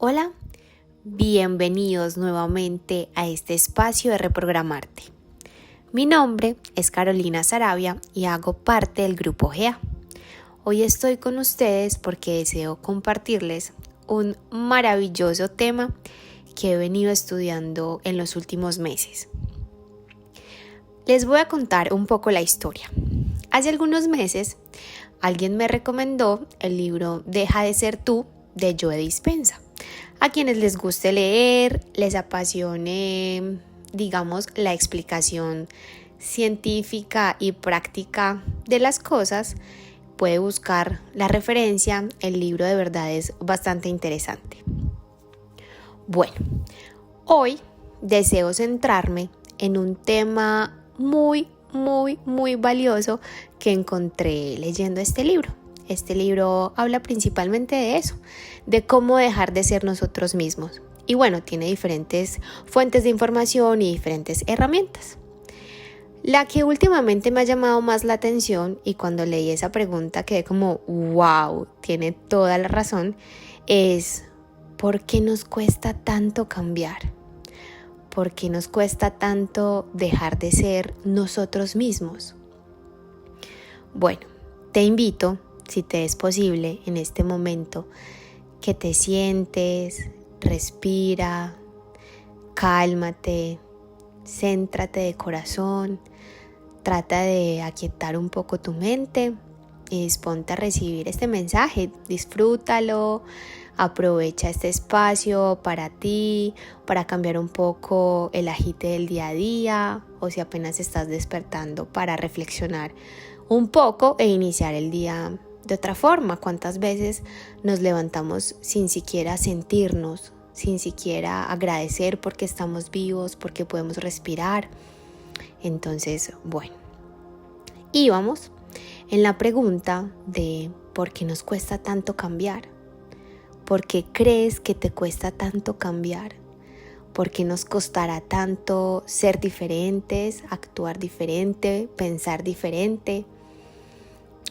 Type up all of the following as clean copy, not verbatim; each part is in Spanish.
Hola, bienvenidos nuevamente a este espacio de Reprogramarte. Mi nombre es Carolina Sarabia y hago parte del grupo GEA. Hoy estoy con ustedes porque deseo compartirles un maravilloso tema que he venido estudiando en los últimos meses. Les voy a contar un poco la historia. Hace algunos meses alguien me recomendó el libro Deja de ser tú de Joe Dispenza. A quienes les guste leer, les apasione, la explicación científica y práctica de las cosas, puede buscar la referencia. El libro de verdad es bastante interesante. Bueno, hoy deseo centrarme en un tema muy valioso que encontré leyendo este libro. Este libro habla principalmente de eso, de cómo dejar de ser nosotros mismos. Y bueno, tiene diferentes fuentes de información y diferentes herramientas. La que últimamente me ha llamado más la atención, y cuando leí esa pregunta quedé como wow, tiene toda la razón, es ¿por qué nos cuesta tanto cambiar? ¿Por qué nos cuesta tanto dejar de ser nosotros mismos? Bueno, te invito, si te es posible en este momento, que te sientes, respira, cálmate, céntrate de corazón, trata de aquietar un poco tu mente y disponte a recibir este mensaje. Disfrútalo, aprovecha este espacio para ti, para cambiar un poco el agite del día a día, o si apenas estás despertando, para reflexionar un poco e iniciar el día de otra forma. ¿Cuántas veces nos levantamos sin siquiera sentirnos, sin siquiera agradecer porque estamos vivos, porque podemos respirar? Entonces, bueno, y vamos en la pregunta de ¿por qué nos cuesta tanto cambiar? ¿Por qué crees que te cuesta tanto cambiar? ¿Por qué nos costará tanto ser diferentes, actuar diferente, pensar diferente?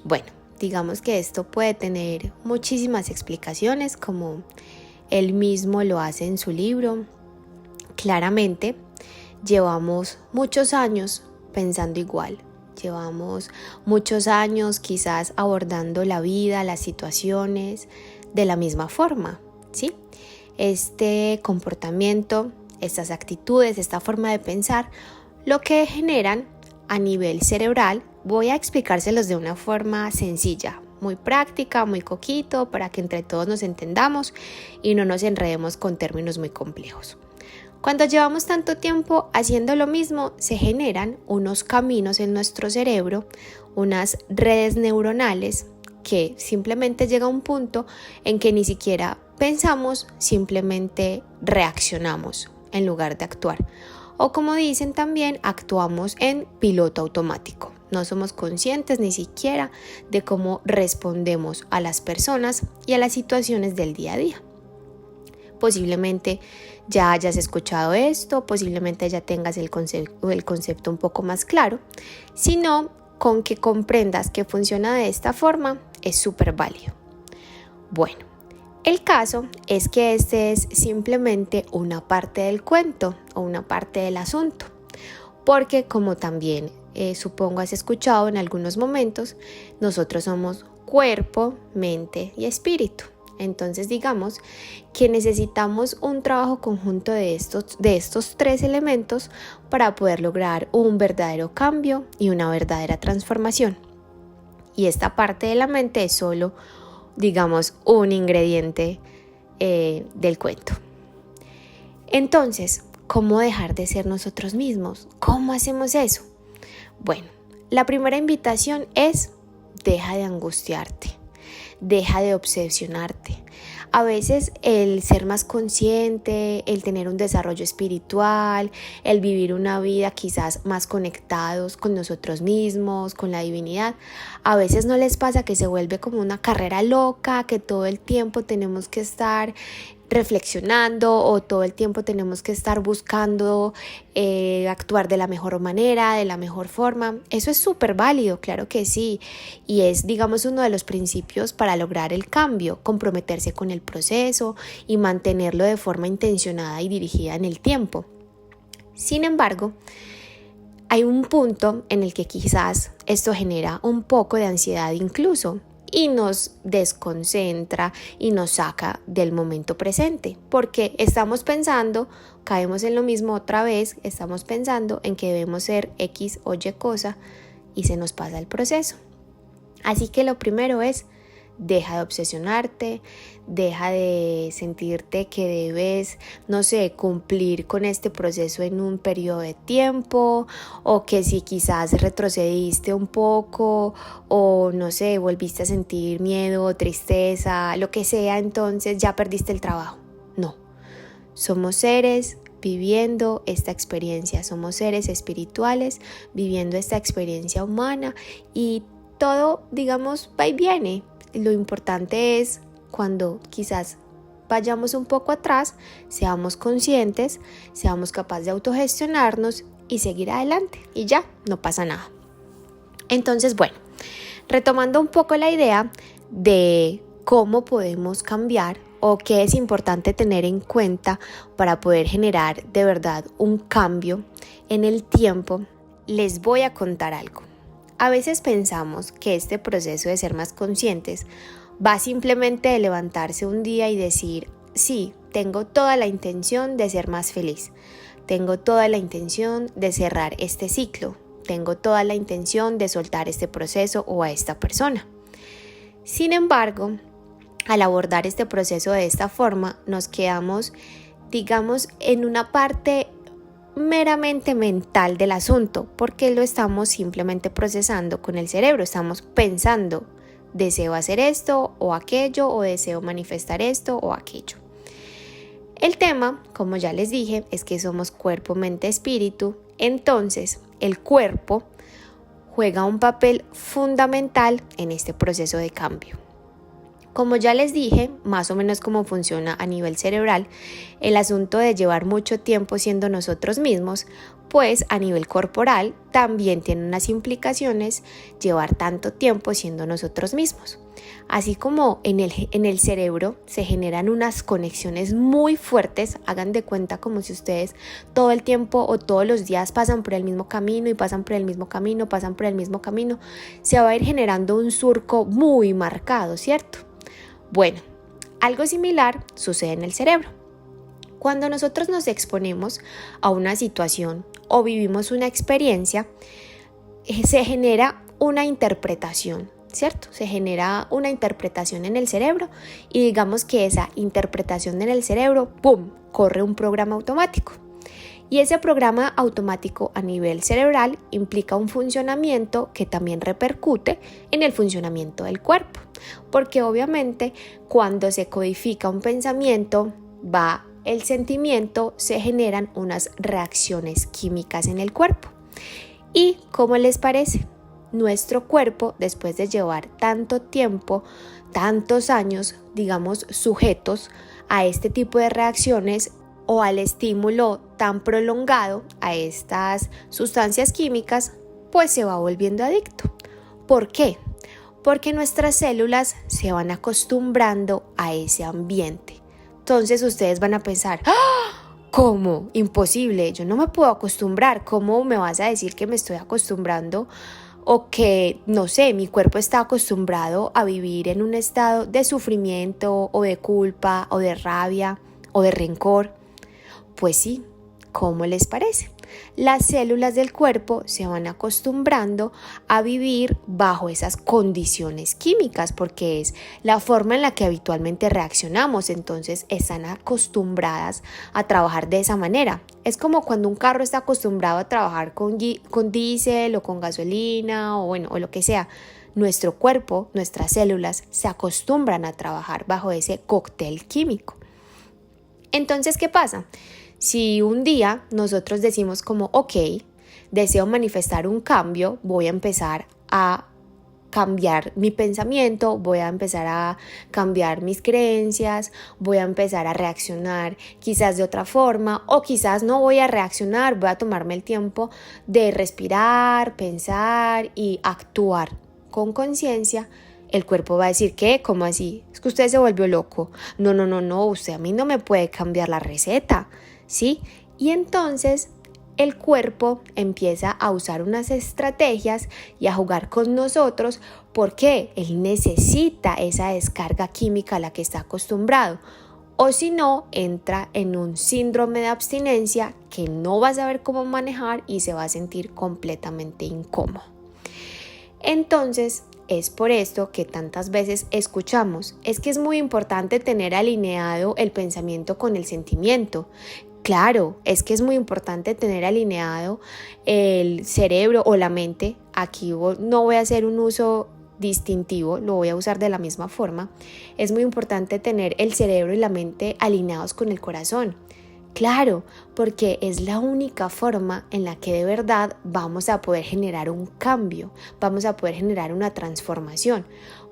Bueno, digamos que esto puede tener muchísimas explicaciones, como él mismo lo hace en su libro. Claramente, llevamos muchos años pensando igual. Llevamos muchos años quizás abordando la vida, las situaciones de la misma forma, ¿sí? Este comportamiento, estas actitudes, esta forma de pensar, lo que generan a nivel cerebral, voy a explicárselos de una forma sencilla, muy práctica, muy coquito, para que entre todos nos entendamos y no nos enredemos con términos muy complejos. Cuando llevamos tanto tiempo haciendo lo mismo, se generan unos caminos en nuestro cerebro, unas redes neuronales, que simplemente llega a un punto en que ni siquiera pensamos, simplemente reaccionamos en lugar de actuar. O como dicen también, actuamos en piloto automático. No somos conscientes ni siquiera de cómo respondemos a las personas y a las situaciones del día a día. Posiblemente ya hayas escuchado esto, posiblemente ya tengas el concepto un poco más claro. Si no, con que comprendas que funciona de esta forma es súper válido. Bueno, el caso es que este es simplemente una parte del cuento o una parte del asunto, porque como también supongo has escuchado en algunos momentos, nosotros somos cuerpo, mente y espíritu. Entonces digamos que necesitamos un trabajo conjunto de estos tres elementos para poder lograr un verdadero cambio y una verdadera transformación. Y esta parte de la mente es solo, digamos, un ingrediente del cuento. Entonces, ¿cómo dejar de ser nosotros mismos? ¿Cómo hacemos eso? Bueno, la primera invitación es: deja de angustiarte. Deja de obsesionarte. A veces el ser más consciente, el tener un desarrollo espiritual, el vivir una vida quizás más conectados con nosotros mismos, con la divinidad, a veces no les pasa que se vuelve como una carrera loca, que todo el tiempo tenemos que estar reflexionando o todo el tiempo tenemos que estar buscando actuar de la mejor manera, de la mejor forma. Eso es súper válido, claro que sí, y es, digamos, uno de los principios para lograr el cambio, comprometerse con el proceso y mantenerlo de forma intencionada y dirigida en el tiempo. Sin embargo, hay un punto en el que quizás esto genera un poco de ansiedad incluso y nos desconcentra y nos saca del momento presente, porque estamos pensando, caemos en lo mismo otra vez, estamos pensando en que debemos ser X o Y cosa y se nos pasa el proceso. Así que lo primero es: deja de obsesionarte, deja de sentirte que debes, no sé, cumplir con este proceso en un periodo de tiempo, o que si quizás retrocediste un poco o no sé, volviste a sentir miedo, tristeza, lo que sea, entonces ya perdiste el trabajo. No, somos seres viviendo esta experiencia, somos seres espirituales viviendo esta experiencia humana y todo, digamos, va y viene. Lo importante es, cuando quizás vayamos un poco atrás, seamos conscientes, seamos capaces de autogestionarnos y seguir adelante y ya, no pasa nada. Entonces, bueno, retomando un poco la idea de cómo podemos cambiar o qué es importante tener en cuenta para poder generar de verdad un cambio en el tiempo, les voy a contar algo. A veces pensamos que este proceso de ser más conscientes va simplemente de levantarse un día y decir: sí, tengo toda la intención de ser más feliz, tengo toda la intención de cerrar este ciclo, tengo toda la intención de soltar este proceso o a esta persona. Sin embargo, al abordar este proceso de esta forma, nos quedamos, digamos, en una parte meramente mental del asunto, porque lo estamos simplemente procesando con el cerebro, estamos pensando: deseo hacer esto o aquello, o deseo manifestar esto o aquello. El tema, como ya les dije, es que somos cuerpo, mente, espíritu. Entonces, el cuerpo juega un papel fundamental en este proceso de cambio. Como ya les dije, más o menos cómo funciona a nivel cerebral, el asunto de llevar mucho tiempo siendo nosotros mismos, pues a nivel corporal también tiene unas implicaciones llevar tanto tiempo siendo nosotros mismos. Así como en el cerebro se generan unas conexiones muy fuertes, hagan de cuenta como si ustedes todo el tiempo o todos los días pasan por el mismo camino y pasan por el mismo camino, pasan por el mismo camino, se va a ir generando un surco muy marcado, ¿cierto? Bueno, algo similar sucede en el cerebro. Cuando nosotros nos exponemos a una situación o vivimos una experiencia, se genera una interpretación, ¿cierto? Se genera una interpretación en el cerebro y digamos que esa interpretación en el cerebro, ¡pum!, corre un programa automático. Y ese programa automático a nivel cerebral implica un funcionamiento que también repercute en el funcionamiento del cuerpo, porque obviamente cuando se codifica un pensamiento, va el sentimiento, se generan unas reacciones químicas en el cuerpo. ¿Y cómo les parece? Nuestro cuerpo, después de llevar tanto tiempo, tantos años, digamos, sujetos a este tipo de reacciones, o al estímulo tan prolongado a estas sustancias químicas, pues se va volviendo adicto. ¿Por qué? Porque nuestras células se van acostumbrando a ese ambiente. Entonces ustedes van a pensar: ¡ah! ¿Cómo? Imposible, yo no me puedo acostumbrar. ¿Cómo me vas a decir que me estoy acostumbrando? O que, no sé, mi cuerpo está acostumbrado a vivir en un estado de sufrimiento o de culpa o de rabia o de rencor. Pues sí, ¿cómo les parece? Las células del cuerpo se van acostumbrando a vivir bajo esas condiciones químicas porque es la forma en la que habitualmente reaccionamos, entonces están acostumbradas a trabajar de esa manera. Es como cuando un carro está acostumbrado a trabajar con diésel o con gasolina o lo que sea. Nuestro cuerpo, nuestras células se acostumbran a trabajar bajo ese cóctel químico. Entonces, ¿qué pasa? Si un día nosotros decimos como: ok, deseo manifestar un cambio, voy a empezar a cambiar mi pensamiento, voy a empezar a cambiar mis creencias, voy a empezar a reaccionar quizás de otra forma o quizás no voy a reaccionar, voy a tomarme el tiempo de respirar, pensar y actuar con conciencia. El cuerpo va a decir, ¿qué? ¿Cómo así? Es que usted se volvió loco. No, usted a mí no me puede cambiar la receta, ¿sí? Y entonces el cuerpo empieza a usar unas estrategias y a jugar con nosotros porque él necesita esa descarga química a la que está acostumbrado. O si no, entra en un síndrome de abstinencia que no va a saber cómo manejar y se va a sentir completamente incómodo. Entonces, es por esto que tantas veces escuchamos, es que es muy importante tener alineado el pensamiento con el sentimiento. Claro, es que es muy importante tener alineado el cerebro o la mente. Aquí no voy a hacer un uso distintivo, lo voy a usar de la misma forma. Es muy importante tener el cerebro y la mente alineados con el corazón. Claro, porque es la única forma en la que de verdad vamos a poder generar un cambio, vamos a poder generar una transformación.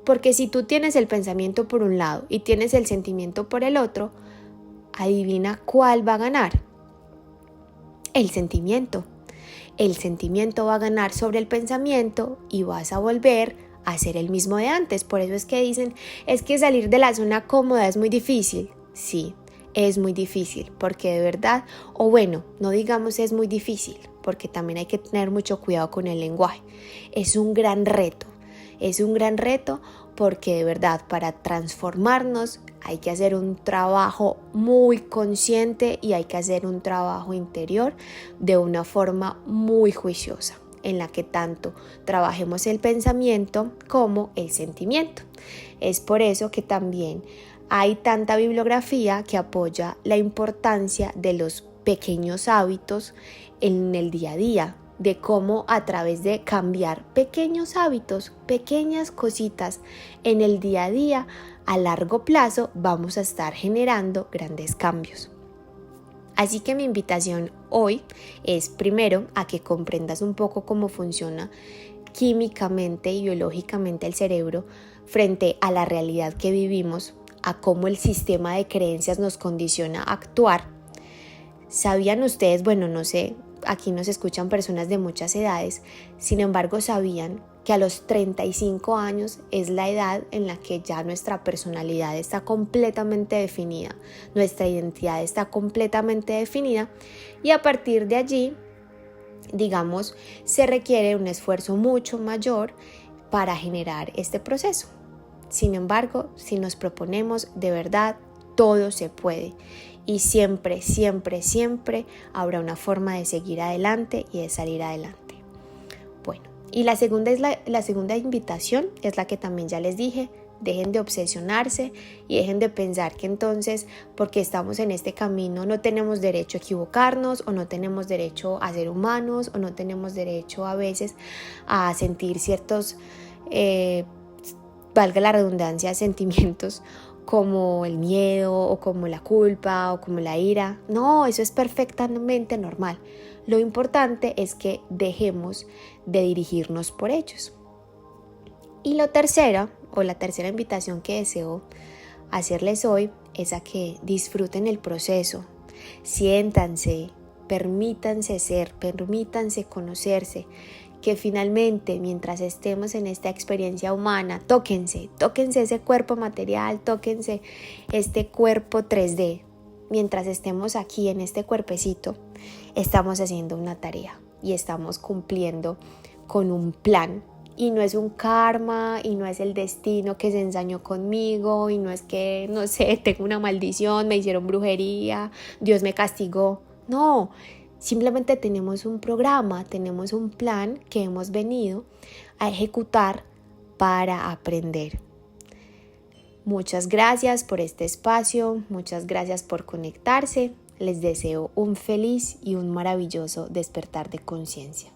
Porque si tú tienes el pensamiento por un lado y tienes el sentimiento por el otro, adivina cuál va a ganar. El sentimiento. El sentimiento va a ganar sobre el pensamiento y vas a volver a ser el mismo de antes. Por eso es que dicen, es que salir de la zona cómoda es muy difícil. Sí. Es muy difícil porque de verdad, o bueno, no digamos es muy difícil porque también hay que tener mucho cuidado con el lenguaje. Es un gran reto porque de verdad para transformarnos hay que hacer un trabajo muy consciente y hay que hacer un trabajo interior de una forma muy juiciosa en la que tanto trabajemos el pensamiento como el sentimiento. Es por eso que también hay tanta bibliografía que apoya la importancia de los pequeños hábitos en el día a día, de cómo a través de cambiar pequeños hábitos, pequeñas cositas en el día a día, a largo plazo vamos a estar generando grandes cambios. Así que mi invitación hoy es primero a que comprendas un poco cómo funciona químicamente y biológicamente el cerebro frente a la realidad que vivimos, a cómo el sistema de creencias nos condiciona a actuar. ¿Sabían ustedes? Bueno, no sé, aquí nos escuchan personas de muchas edades, sin embargo, ¿sabían que a los 35 años es la edad en la que ya nuestra personalidad está completamente definida, nuestra identidad está completamente definida y a partir de allí, digamos, se requiere un esfuerzo mucho mayor para generar este proceso? Sin embargo, si nos proponemos de verdad, todo se puede y siempre habrá una forma de seguir adelante y de salir adelante. Bueno, y la segunda invitación es la que también ya les dije. Dejen de obsesionarse y dejen de pensar que entonces porque estamos en este camino no tenemos derecho a equivocarnos o no tenemos derecho a ser humanos o no tenemos derecho a veces a sentir ciertos valga la redundancia, sentimientos como el miedo o como la culpa o como la ira. No, eso es perfectamente normal. Lo importante es que dejemos de dirigirnos por ellos. Y la tercera invitación que deseo hacerles hoy es a que disfruten el proceso. Siéntanse, permítanse ser, permítanse conocerse. Que finalmente, mientras estemos en esta experiencia humana, tóquense ese cuerpo material, tóquense este cuerpo 3D. Mientras estemos aquí en este cuerpecito, estamos haciendo una tarea y estamos cumpliendo con un plan. Y no es un karma, y no es el destino que se ensañó conmigo, y no es que, no sé, tengo una maldición, me hicieron brujería, Dios me castigó. No. Simplemente tenemos un programa, tenemos un plan que hemos venido a ejecutar para aprender. Muchas gracias por este espacio, muchas gracias por conectarse. Les deseo un feliz y un maravilloso despertar de conciencia.